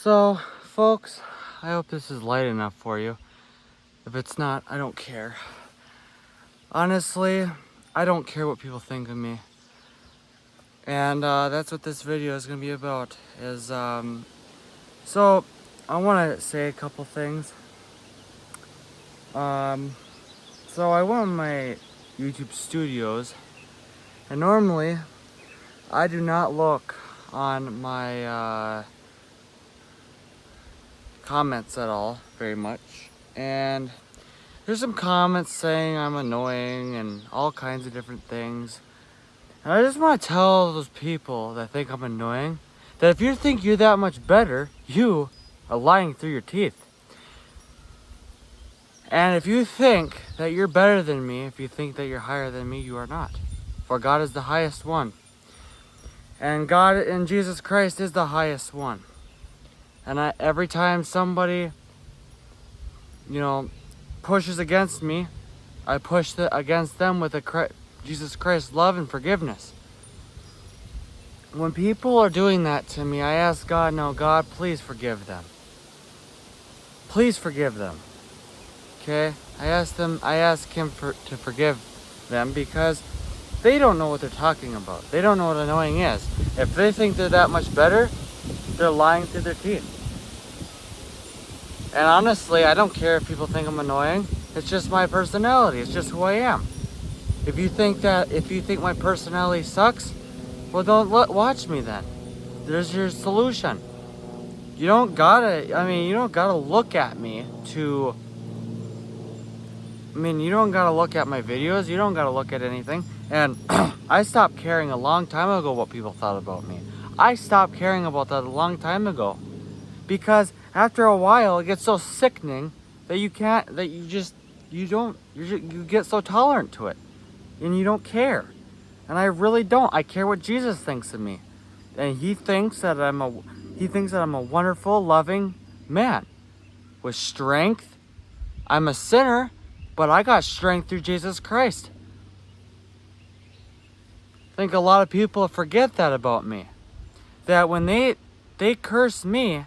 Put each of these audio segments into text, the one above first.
So, folks, I hope this is light enough for you. If it's not, I don't care. Honestly, I don't care what people think of me. And that's what this video is going to be about. So, I want to say a couple things. So I went on my YouTube studios, and normally I do not look on my comments at all very much. And there's some comments saying I'm annoying and all kinds of different things. And I just want to tell those people that think I'm annoying that if you think you're that much better, you are lying through your teeth. And if you think that you're better than me, if you think that you're higher than me, you are not. For God is the highest one. And God and Jesus Christ is the highest one. And every time somebody, pushes against me, I push against them with Jesus Christ's love and forgiveness. When people are doing that to me, I ask God, no, God, please forgive them. Please forgive them. Okay? I ask him to forgive them because they don't know what they're talking about. They don't know what annoying is. If they think they're that much better, they're lying through their teeth. And honestly, I don't care if people think I'm annoying. It's just my personality. It's just who I am. If you think my personality sucks, well, don't watch me then. There's your solution. You don't gotta look at me to... you don't gotta look at my videos. You don't gotta look at anything. And I stopped caring a long time ago what people thought about me. I stopped caring about that a long time ago. Because after a while, it gets so sickening that you get so tolerant to it. And you don't care. And I really don't. I care what Jesus thinks of me. And he thinks that I'm a wonderful, loving man with strength. I'm a sinner, but I got strength through Jesus Christ. I think a lot of people forget that about me. That when they curse me,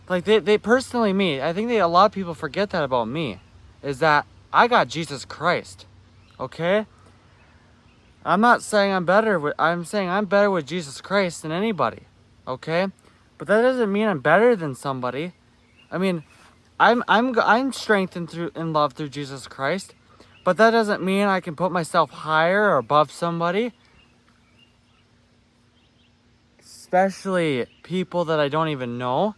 like they personally me, I think a lot of people forget that about me, is that I got Jesus Christ. Okay? I'm not saying I'm saying I'm better with Jesus Christ than anybody. Okay? But that doesn't mean I'm better than somebody. I mean, I'm strengthened in love through Jesus Christ, but that doesn't mean I can put myself higher or above somebody. Especially people that I don't even know.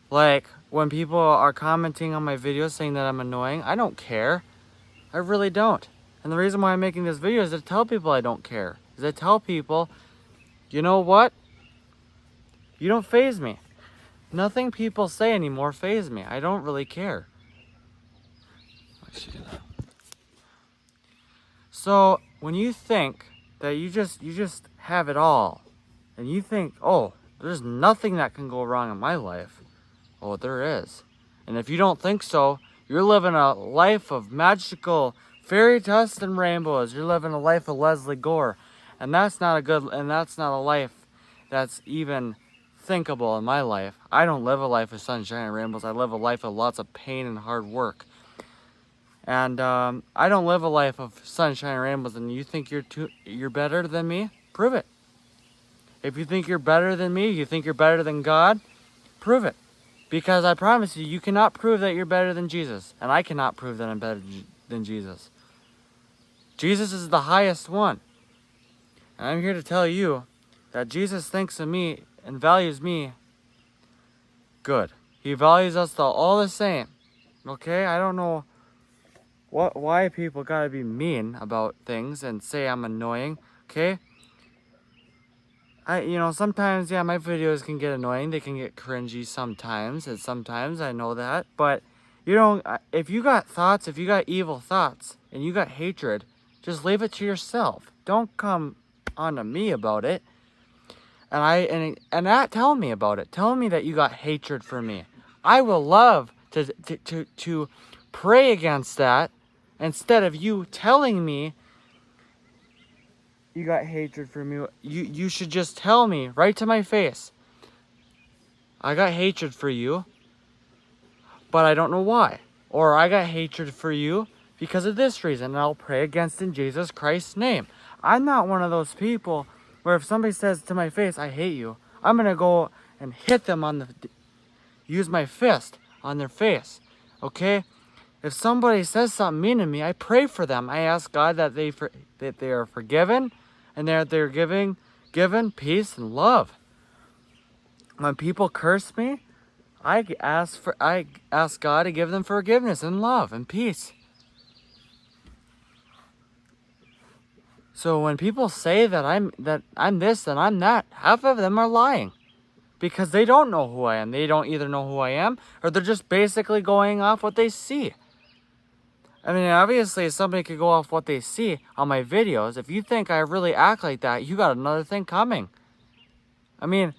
Like, when people are commenting on my videos saying that I'm annoying, I don't care. I really don't. And the reason why I'm making this video is to tell people I don't care. Is to tell people, you know what? You don't faze me. Nothing people say anymore faze me. I don't really care. So, when you think that you just have it all, and you think, oh, there's nothing that can go wrong in my life. Oh, there is. And if you don't think so, you're living a life of magical fairy dust and rainbows. You're living a life of Leslie Gore. And that's not a life that's even thinkable in my life. I don't live a life of sunshine and rainbows. I live a life of lots of pain and hard work. And I don't live a life of sunshine and rainbows. And you think you're better than me? Prove it. If you think you're better than me, you think you're better than God, prove it. Because I promise you, you cannot prove that you're better than Jesus. And I cannot prove that I'm better than Jesus. Jesus is the highest one. And I'm here to tell you that Jesus thinks of me and values me good. He values us all the same. Okay? I don't know why people gotta be mean about things and say I'm annoying. Okay? Sometimes, yeah, my videos can get annoying. They can get cringy sometimes, and sometimes I know that. But, if you got thoughts, if you got evil thoughts, and you got hatred, just leave it to yourself. Don't come on to me about it. And tell me about it. Tell me that you got hatred for me. I will love to pray against that instead of you telling me you got hatred for me. You should just tell me right to my face. I got hatred for you, but I don't know why. Or I got hatred for you because of this reason, and I'll pray against in Jesus Christ's name. I'm not one of those people where if somebody says to my face, I hate you, I'm going to go and hit them use my fist on their face, okay? If somebody says something mean to me, I pray for them. I ask God that they are forgiven and that they're given peace and love. When people curse me, I ask God to give them forgiveness and love and peace. So when people say that I'm this and I'm that, half of them are lying. Because they don't know who I am. They don't either know who I am, or they're just basically going off what they see. I mean, obviously, somebody could go off what they see on my videos. If you think I really act like that, you got another thing coming. I mean,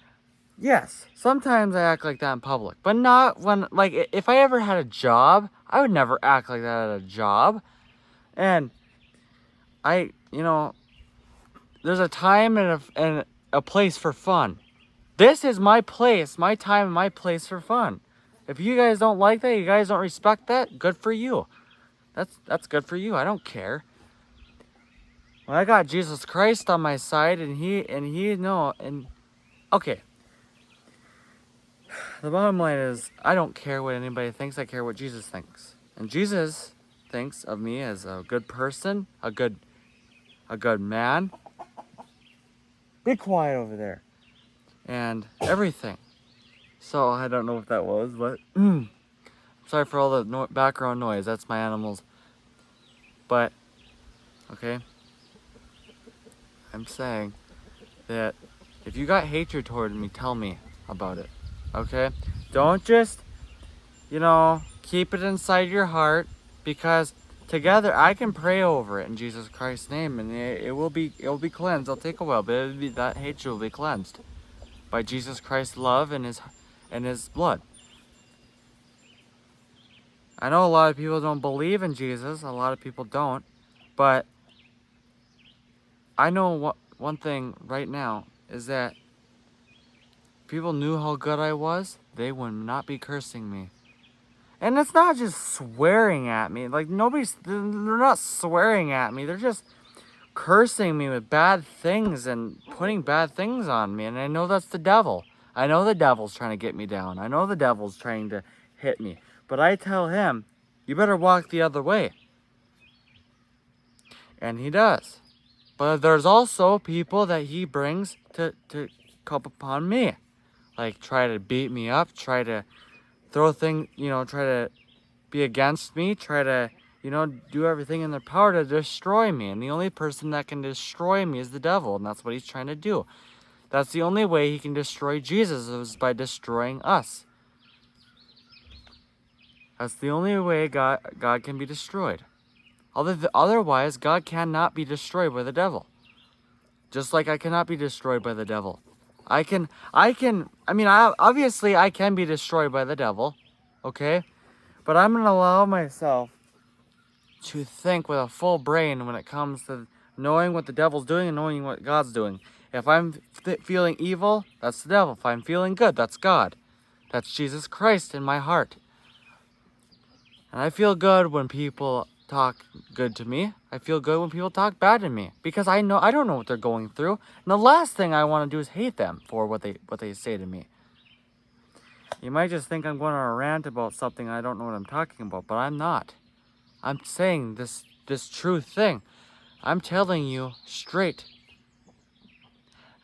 yes, sometimes I act like that in public, but not when, like, if I ever had a job, I would never act like that at a job. And there's a time and a place for fun. This is my place, my time, and my place for fun. If you guys don't like that, you guys don't respect that, good for you. That's good for you. I don't care. Well, I got Jesus Christ on my side, okay. The bottom line is, I don't care what anybody thinks. I care what Jesus thinks, and Jesus thinks of me as a good person, a good man. Be quiet over there, and everything. So I don't know what that was, but sorry for all the background noise. That's my animals. But okay, I'm saying that if you got hatred toward me, tell me about it. Okay? Don't just, keep it inside your heart, because together I can pray over it in Jesus Christ's name, and it will be cleansed. It'll take a while, but that hatred will be cleansed by Jesus Christ's love and his blood. I know a lot of people don't believe in Jesus. A lot of people don't, but I know one thing right now is that people knew how good I was, they would not be cursing me. And it's not just swearing at me. Like, they're not swearing at me. They're just cursing me with bad things and putting bad things on me. And I know that's the devil. I know the devil's trying to get me down. I know the devil's trying to hit me. But I tell him, you better walk the other way. And he does. But there's also people that he brings to come upon me. Like, try to beat me up, try to throw things, try to be against me, try to, do everything in their power to destroy me. And the only person that can destroy me is the devil, and that's what he's trying to do. That's the only way he can destroy Jesus, is by destroying us. That's the only way God can be destroyed. Otherwise, God cannot be destroyed by the devil. Just like I cannot be destroyed by the devil. Obviously I can be destroyed by the devil, okay? But I'm going to allow myself to think with a full brain when it comes to knowing what the devil's doing and knowing what God's doing. If I'm feeling evil, that's the devil. If I'm feeling good, that's God. That's Jesus Christ in my heart. And I feel good when people talk good to me. I feel good when people talk bad to me, because I don't know what they're going through. And the last thing I want to do is hate them for what they say to me. You might just think I'm going on a rant about something I don't know what I'm talking about, but I'm not. I'm saying this true thing. I'm telling you straight.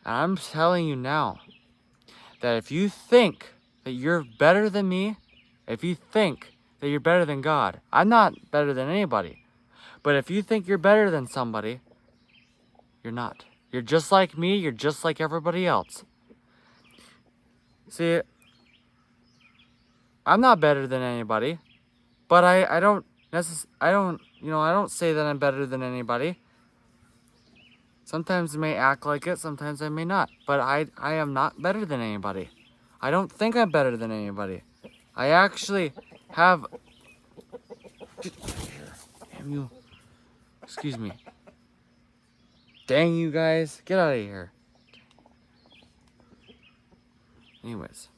And I'm telling you now that if you think that you're better than me, if you think that you're better than God, I'm not better than anybody. But if you think you're better than somebody, you're not. You're just like me. You're just like everybody else. See, I'm not better than anybody, but I don't say that I'm better than anybody. Sometimes I may act like it, sometimes I may not, but I am not better than anybody. I don't think I'm better than anybody. I actually have... Damn you. Excuse me. Dang you guys. Get out of here. Anyways.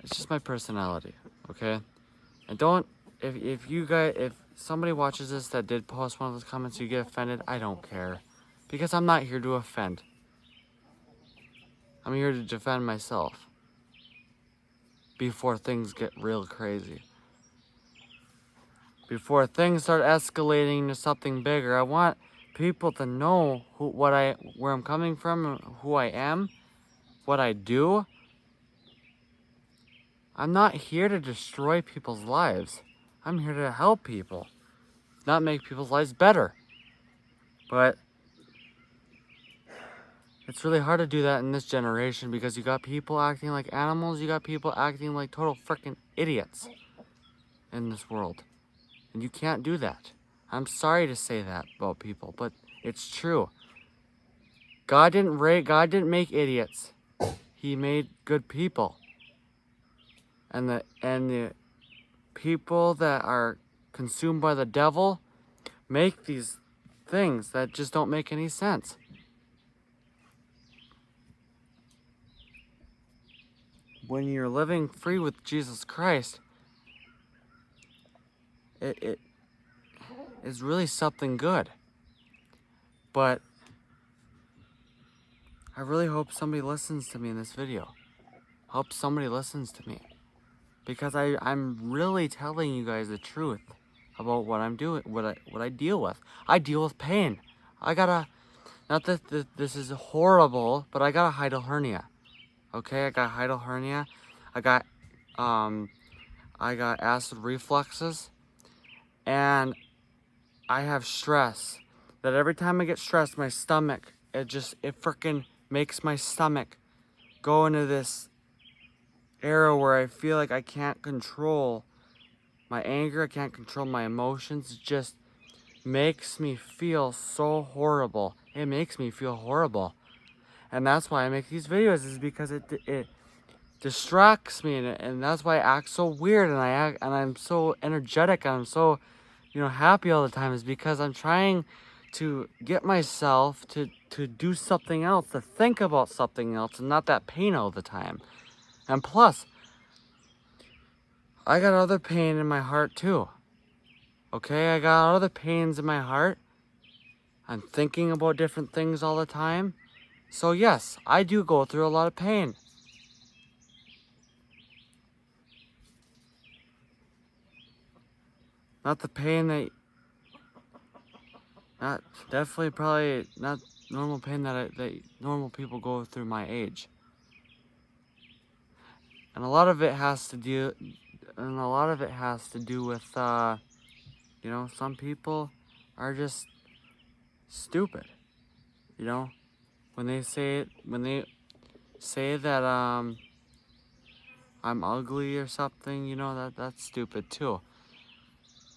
It's just my personality, okay? And don't, if somebody watches this that did post one of those comments, you get offended, I don't care. Because I'm not here to offend. I'm here to defend myself. Before things get real crazy. Before things start escalating to something bigger, I want people to know where I'm coming from, who I am, what I do. I'm not here to destroy people's lives. I'm here to help people, not make people's lives better. But it's really hard to do that in this generation because you got people acting like animals, you got people acting like total freaking idiots in this world. And you can't do that. I'm sorry to say that about people, but it's true. God didn't make idiots. He made good people. And the people that are consumed by the devil make these things that just don't make any sense. When you're living free with Jesus Christ, it is really something good. But I really hope somebody listens to me in this video. Hope somebody listens to me. Because I'm really telling you guys the truth about what I'm doing, what I deal with. I deal with pain. Not that this is horrible, but I got a hiatal hernia. Okay, I got hiatal hernia. I got acid refluxes, and I have stress. That every time I get stressed, my stomach, it freaking makes my stomach go into this era where I feel like I can't control my anger, I can't control my emotions. It just makes me feel so horrible. It makes me feel horrible. And that's why I make these videos, is because it distracts me, and that's why I act so weird, and I'm so energetic, and I'm so, happy all the time, is because I'm trying to get myself to do something else, to think about something else, and not that pain all the time. And plus, I got other pain in my heart too. Okay, I got other pains in my heart. I'm thinking about different things all the time. So yes, I do go through a lot of pain. Not the pain probably not normal pain that normal people go through my age. And a lot of it has to do with, some people are just stupid. When they say that I'm ugly or something, that's stupid too.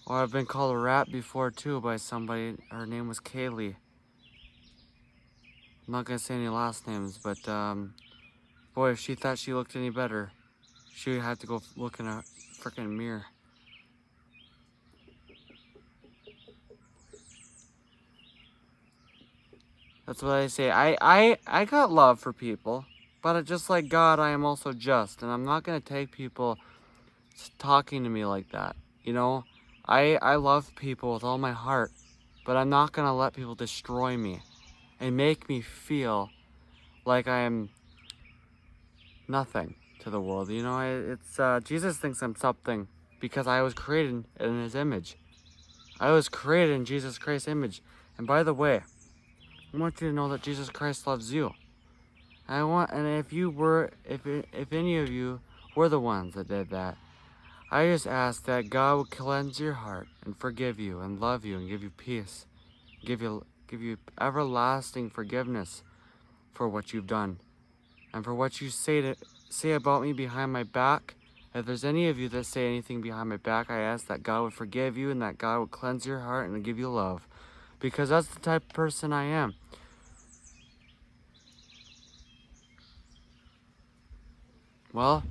Or I've been called a rat before too by somebody. Her name was Kaylee. I'm not gonna say any last names, but boy, if she thought she looked any better, she would have to go look in a freaking mirror. That's what I say. I got love for people, but just like God, I am also just, and I'm not gonna take people talking to me like that. I love people with all my heart, but I'm not gonna let people destroy me and make me feel like I am nothing to the world. Jesus thinks I'm something because I was created in His image. I was created in Jesus Christ's image. And by the way, I want you to know that Jesus Christ loves you. And if any of you were the ones that did that, I just ask that God would cleanse your heart and forgive you and love you and give you peace, give you everlasting forgiveness for what you've done and for what you say about me behind my back. If there's any of you that say anything behind my back, I ask that God would forgive you and that God would cleanse your heart and give you love, because that's the type of person I am. Well,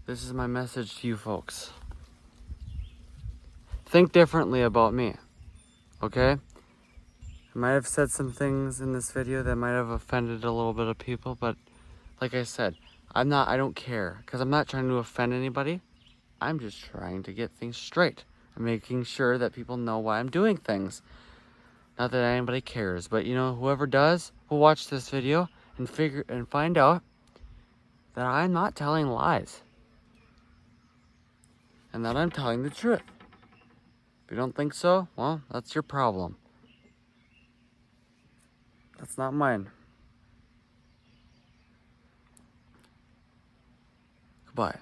this is my message to you folks. Think differently about me, okay? I might have said some things in this video that might have offended a little bit of people, but Like I said, I don't care, because I'm not trying to offend anybody. I'm just trying to get things straight. I'm making sure that people know why I'm doing things. Not that anybody cares, but you know, whoever does will watch this video and find out that I'm not telling lies. And that I'm telling the truth. If you don't think so, well, that's your problem. That's not mine. Goodbye.